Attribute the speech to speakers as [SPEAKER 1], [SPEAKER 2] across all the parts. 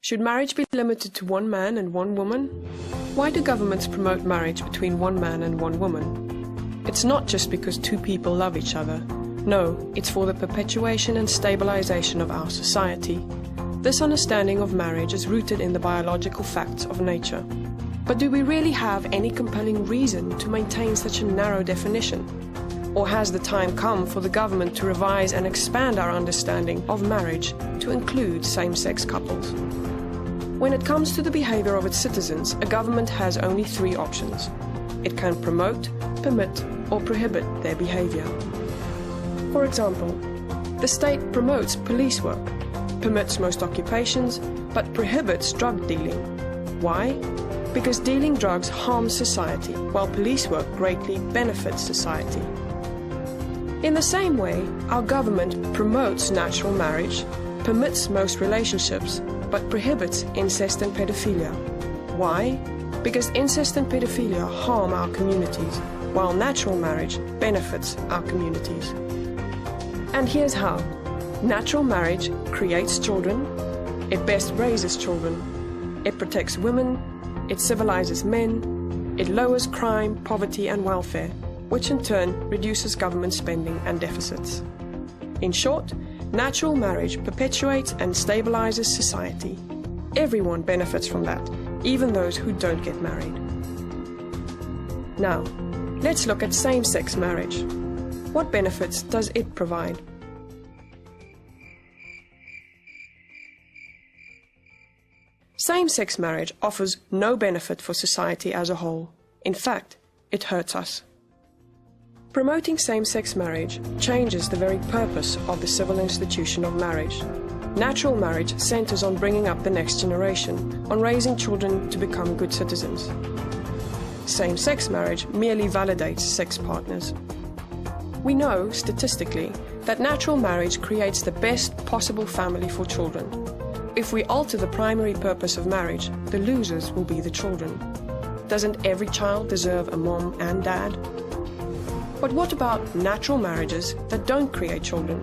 [SPEAKER 1] Should marriage be limited to one man and one woman? Why do governments promote marriage between one man and one woman? It's not just because two people love each other. No, it's for the perpetuation and stabilization of our society. This understanding of marriage is rooted in the biological facts of nature. But do we really have any compelling reason to maintain such a narrow definition? Or has the time come for the government to revise and expand our understanding of marriage to include same-sex couples? When it comes to the behavior of its citizens, a government has only three options. It can promote, permit, or prohibit their behavior. For example, the state promotes police work, permits most occupations, but prohibits drug dealing. Why? Because dealing drugs harms society, while police work greatly benefits society. In the same way, our government promotes natural marriage, permits most relationships, but prohibits incest and pedophilia. Why? Because incest and pedophilia harm our communities, while natural marriage benefits our communities. And here's how. Natural marriage creates children, it best raises children, it protects women, it civilizes men, it lowers crime, poverty and welfare, which in turn reduces government spending and deficits. In short, natural marriage perpetuates and stabilizes society. Everyone benefits from that, even those who don't get married. Now, let's look at same-sex marriage. What benefits does it provide? Same-sex marriage offers no benefit for society as a whole. In fact, it hurts us. Promoting same-sex marriage changes the very purpose of the civil institution of marriage. Natural marriage centers on bringing up the next generation, on raising children to become good citizens. Same-sex marriage merely validates sex partners. We know, statistically, that natural marriage creates the best possible family for children. If we alter the primary purpose of marriage, the losers will be the children. Doesn't every child deserve a mom and dad? But what about natural marriages that don't create children?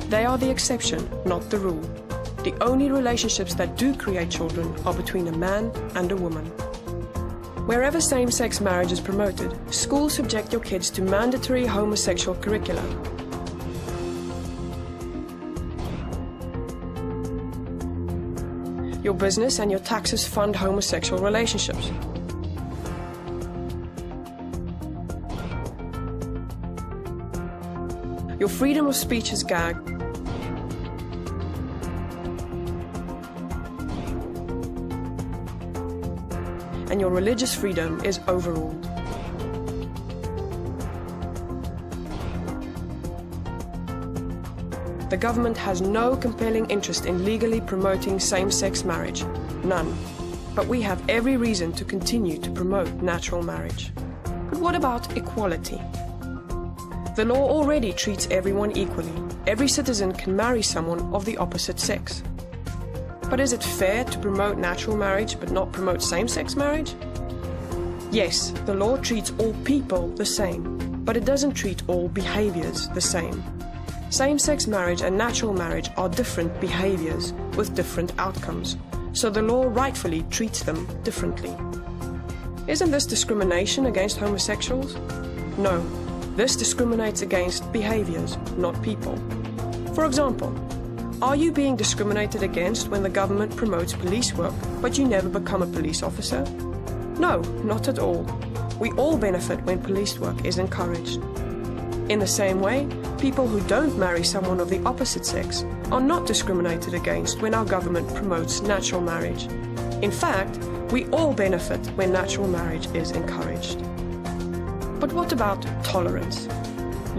[SPEAKER 1] They are the exception, not the rule. The only relationships that do create children are between a man and a woman. Wherever same-sex marriage is promoted, schools subject your kids to mandatory homosexual curricula. Your business and your taxes fund homosexual relationships. Your freedom of speech is gagged. And your religious freedom is overruled. The government has no compelling interest in legally promoting same-sex marriage. None. But we have every reason to continue to promote natural marriage. But what about equality? The law already treats everyone equally. Every citizen can marry someone of the opposite sex. But is it fair to promote natural marriage but not promote same-sex marriage? Yes, the law treats all people the same, but it doesn't treat all behaviors the same. Same-sex marriage and natural marriage are different behaviors with different outcomes, so the law rightfully treats them differently. Isn't this discrimination against homosexuals? No. This discriminates against behaviors, not people. For example, are you being discriminated against when the government promotes police work, but you never become a police officer? No, not at all. We all benefit when police work is encouraged. In the same way, people who don't marry someone of the opposite sex are not discriminated against when our government promotes natural marriage. In fact, we all benefit when natural marriage is encouraged. But what about tolerance?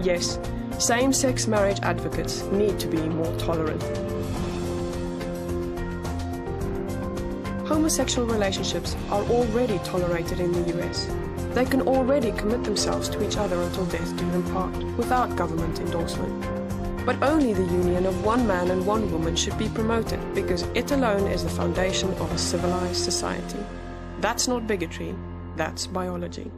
[SPEAKER 1] Yes, same-sex marriage advocates need to be more tolerant. Homosexual relationships are already tolerated in the US. They can already commit themselves to each other until death do them part, without government endorsement. But only the union of one man and one woman should be promoted, because it alone is the foundation of a civilized society. That's not bigotry, that's biology.